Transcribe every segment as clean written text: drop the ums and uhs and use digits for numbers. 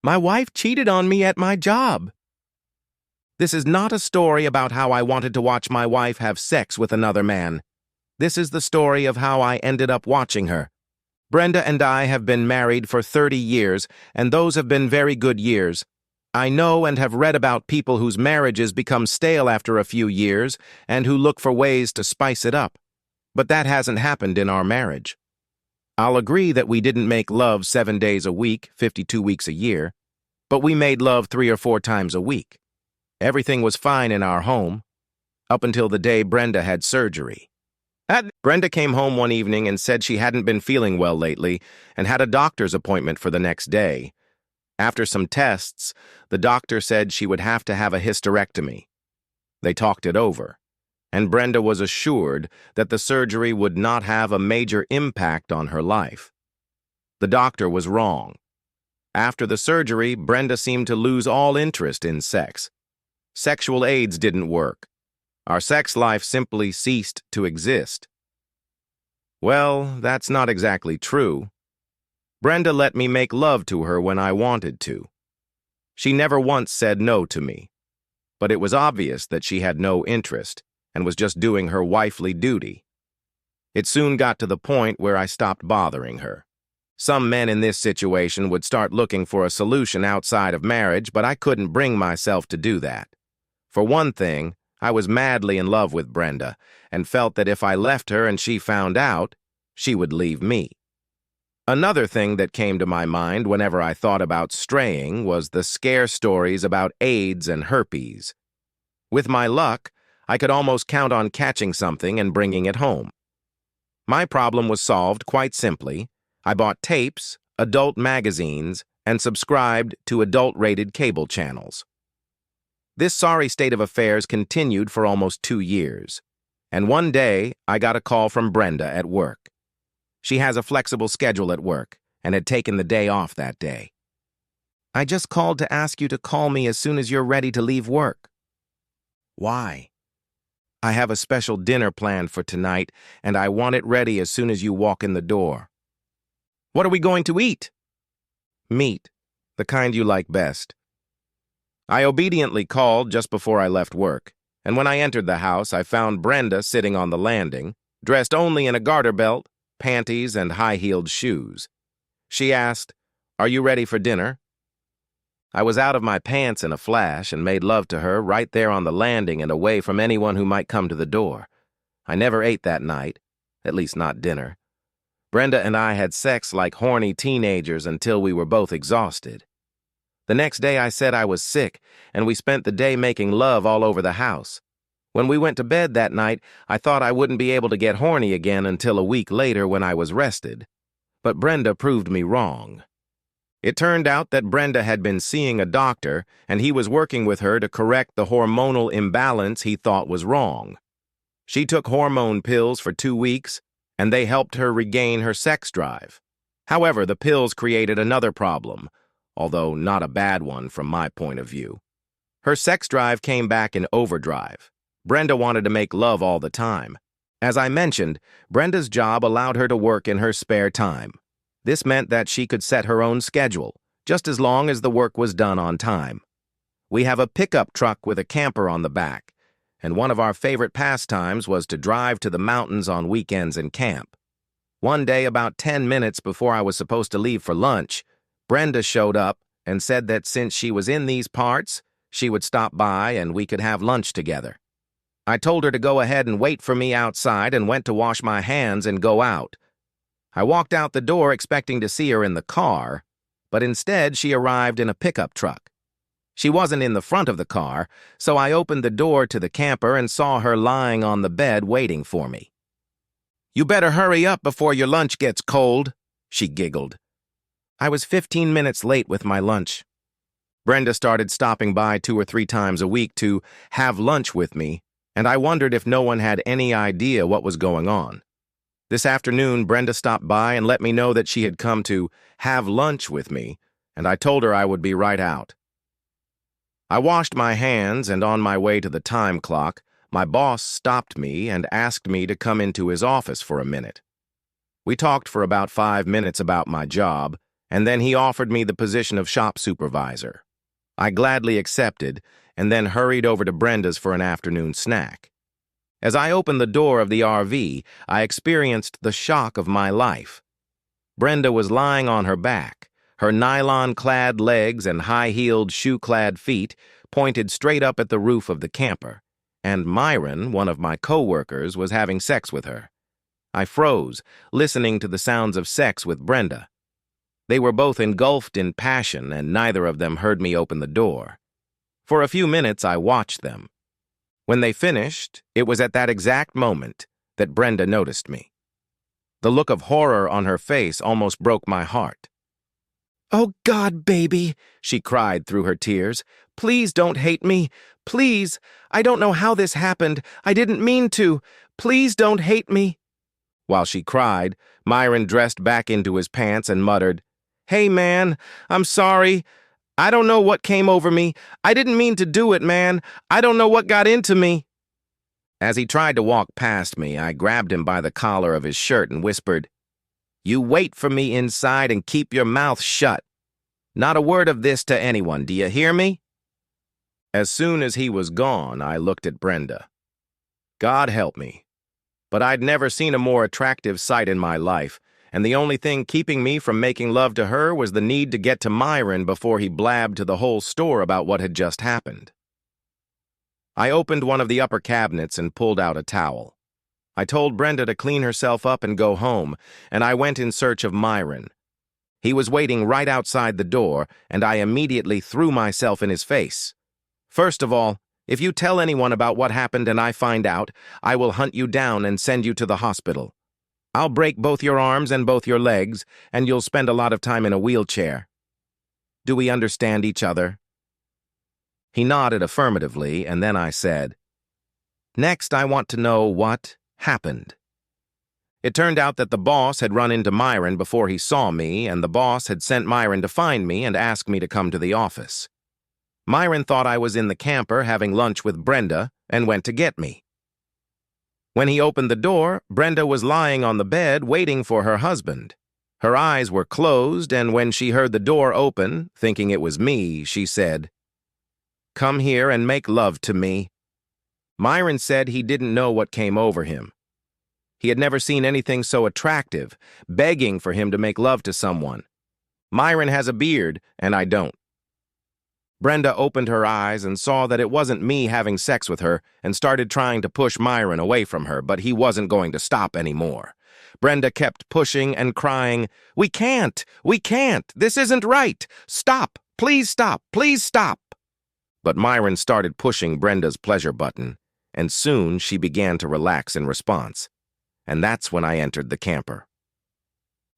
My wife cheated on me at my job. This is not a story about how I wanted to watch my wife have sex with another man. This is the story of how I ended up watching her. Brenda and I have been married for 30 years, and those have been very good years. I know and have read about people whose marriages become stale after a few years and who look for ways to spice it up. But that hasn't happened in our marriage. I'll agree that we didn't make love 7 days a week, 52 weeks a year, but we made love 3 or 4 times a week. Everything was fine in our home, up until the day Brenda had surgery. Brenda came home one evening and said she hadn't been feeling well lately and had a doctor's appointment for the next day. After some tests, the doctor said she would have to have a hysterectomy. They talked it over, and Brenda was assured that the surgery would not have a major impact on her life. The doctor was wrong. After the surgery, Brenda seemed to lose all interest in sex. Sexual aids didn't work. Our sex life simply ceased to exist. Well, that's not exactly true. Brenda let me make love to her when I wanted to. She never once said no to me, but it was obvious that she had no interest and was just doing her wifely duty. It soon got to the point where I stopped bothering her. Some men in this situation would start looking for a solution outside of marriage, but I couldn't bring myself to do that. For one thing, I was madly in love with Brenda and felt that if I left her and she found out, she would leave me. Another thing that came to my mind whenever I thought about straying was the scare stories about AIDS and herpes. With my luck, I could almost count on catching something and bringing it home. My problem was solved quite simply. I bought tapes, adult magazines, and subscribed to adult-rated cable channels. This sorry state of affairs continued for almost 2 years, and one day I got a call from Brenda at work. She has a flexible schedule at work and had taken the day off that day. "I just called to ask you to call me as soon as you're ready to leave work." "Why?" "I have a special dinner planned for tonight, and I want it ready as soon as you walk in the door." "What are we going to eat?" "Meat, the kind you like best." I obediently called just before I left work, and when I entered the house, I found Brenda sitting on the landing, dressed only in a garter belt, panties, and high-heeled shoes. She asked, "Are you ready for dinner?" I was out of my pants in a flash and made love to her right there on the landing and away from anyone who might come to the door. I never ate that night, at least not dinner. Brenda and I had sex like horny teenagers until we were both exhausted. The next day I said I was sick, and we spent the day making love all over the house. When we went to bed that night, I thought I wouldn't be able to get horny again until a week later when I was rested. But Brenda proved me wrong. It turned out that Brenda had been seeing a doctor, and he was working with her to correct the hormonal imbalance he thought was wrong. She took hormone pills for 2 weeks, and they helped her regain her sex drive. However, the pills created another problem, although not a bad one from my point of view. Her sex drive came back in overdrive. Brenda wanted to make love all the time. As I mentioned, Brenda's job allowed her to work in her spare time. This meant that she could set her own schedule, just as long as the work was done on time. We have a pickup truck with a camper on the back, and one of our favorite pastimes was to drive to the mountains on weekends and camp. One day, about 10 minutes before I was supposed to leave for lunch, Brenda showed up and said that since she was in these parts, she would stop by and we could have lunch together. I told her to go ahead and wait for me outside and went to wash my hands and go out. I walked out the door expecting to see her in the car, but instead she arrived in a pickup truck. She wasn't in the front of the car, so I opened the door to the camper and saw her lying on the bed waiting for me. "You better hurry up before your lunch gets cold," she giggled. I was 15 minutes late with my lunch. Brenda started stopping by 2 or 3 times a week to have lunch with me, and I wondered if no one had any idea what was going on. This afternoon, Brenda stopped by and let me know that she had come to have lunch with me, and I told her I would be right out. I washed my hands, and on my way to the time clock, my boss stopped me and asked me to come into his office for a minute. We talked for about 5 minutes about my job, and then he offered me the position of shop supervisor. I gladly accepted, and then hurried over to Brenda's for an afternoon snack. As I opened the door of the RV, I experienced the shock of my life. Brenda was lying on her back, her nylon-clad legs and high-heeled, shoe-clad feet pointed straight up at the roof of the camper, and Myron, one of my co-workers, was having sex with her. I froze, listening to the sounds of sex with Brenda. They were both engulfed in passion, and neither of them heard me open the door. For a few minutes, I watched them. When they finished, it was at that exact moment that Brenda noticed me. The look of horror on her face almost broke my heart. "Oh, God, baby," she cried through her tears. "Please don't hate me. Please. I don't know how this happened. I didn't mean to. Please don't hate me." While she cried, Myron dressed back into his pants and muttered, "Hey, man, I'm sorry. I don't know what came over me. I didn't mean to do it, man. I don't know what got into me." As he tried to walk past me, I grabbed him by the collar of his shirt and whispered, "You wait for me inside and keep your mouth shut. Not a word of this to anyone, do you hear me?" As soon as he was gone, I looked at Brenda. God help me, but I'd never seen a more attractive sight in my life, and the only thing keeping me from making love to her was the need to get to Myron before he blabbed to the whole store about what had just happened. I opened one of the upper cabinets and pulled out a towel. I told Brenda to clean herself up and go home, and I went in search of Myron. He was waiting right outside the door, and I immediately threw myself in his face. "First of all, if you tell anyone about what happened and I find out, I will hunt you down and send you to the hospital. I'll break both your arms and both your legs, and you'll spend a lot of time in a wheelchair. Do we understand each other?" He nodded affirmatively, and then I said, "Next, I want to know what happened." It turned out that the boss had run into Myron before he saw me, and the boss had sent Myron to find me and ask me to come to the office. Myron thought I was in the camper having lunch with Brenda and went to get me. When he opened the door, Brenda was lying on the bed waiting for her husband. Her eyes were closed, and when she heard the door open, thinking it was me, she said, "Come here and make love to me." Myron said he didn't know what came over him. He had never seen anything so attractive, begging for him to make love to someone. Myron has a beard, and I don't. Brenda opened her eyes and saw that it wasn't me having sex with her and started trying to push Myron away from her, but he wasn't going to stop anymore. Brenda kept pushing and crying, we can't, this isn't right, stop, please stop, please stop." But Myron started pushing Brenda's pleasure button, and soon she began to relax in response. And that's when I entered the camper.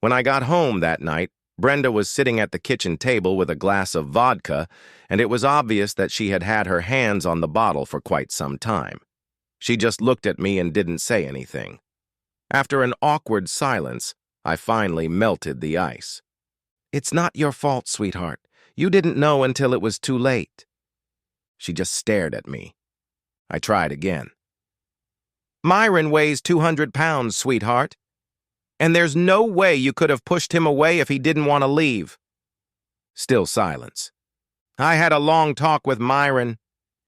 When I got home that night, Brenda was sitting at the kitchen table with a glass of vodka, and it was obvious that she had had her hands on the bottle for quite some time. She just looked at me and didn't say anything. After an awkward silence, I finally melted the ice. "It's not your fault, sweetheart. You didn't know until it was too late." She just stared at me. I tried again. "Myron weighs 200 pounds, sweetheart. And there's no way you could have pushed him away if he didn't want to leave." Still silence. "I had a long talk with Myron,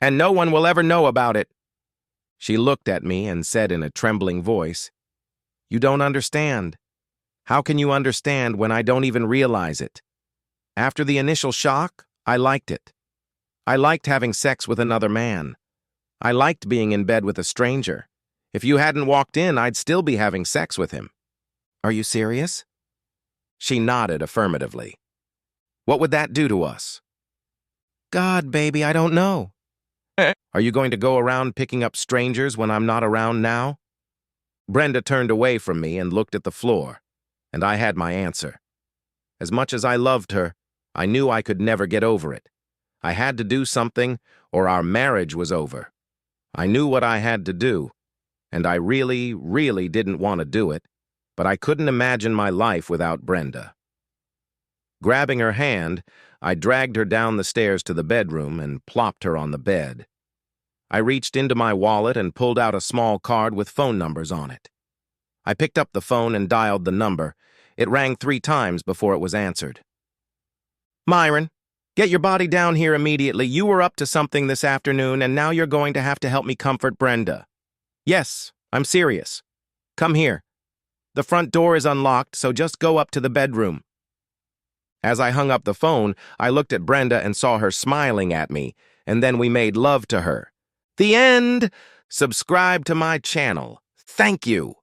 and no one will ever know about it." She looked at me and said in a trembling voice, "You don't understand. How can you understand when I don't even realize it? After the initial shock, I liked it. I liked having sex with another man. I liked being in bed with a stranger. If you hadn't walked in, I'd still be having sex with him. Are you serious?" She nodded affirmatively. "What would that do to us?" "God, baby, I don't know." "Are you going to go around picking up strangers when I'm not around now?" Brenda turned away from me and looked at the floor, and I had my answer. As much as I loved her, I knew I could never get over it. I had to do something, or our marriage was over. I knew what I had to do, and I really, really didn't want to do it, but I couldn't imagine my life without Brenda. Grabbing her hand, I dragged her down the stairs to the bedroom and plopped her on the bed. I reached into my wallet and pulled out a small card with phone numbers on it. I picked up the phone and dialed the number. It rang 3 times before it was answered. Myron, get your body down here immediately. You were up to something this afternoon, and now you're going to have to help me comfort Brenda. Yes, I'm serious. Come here. The front door is unlocked, so just go up to the bedroom. As I hung up the phone, I looked at Brenda and saw her smiling at me, and then we made love to her. The end! Subscribe to my channel. Thank you.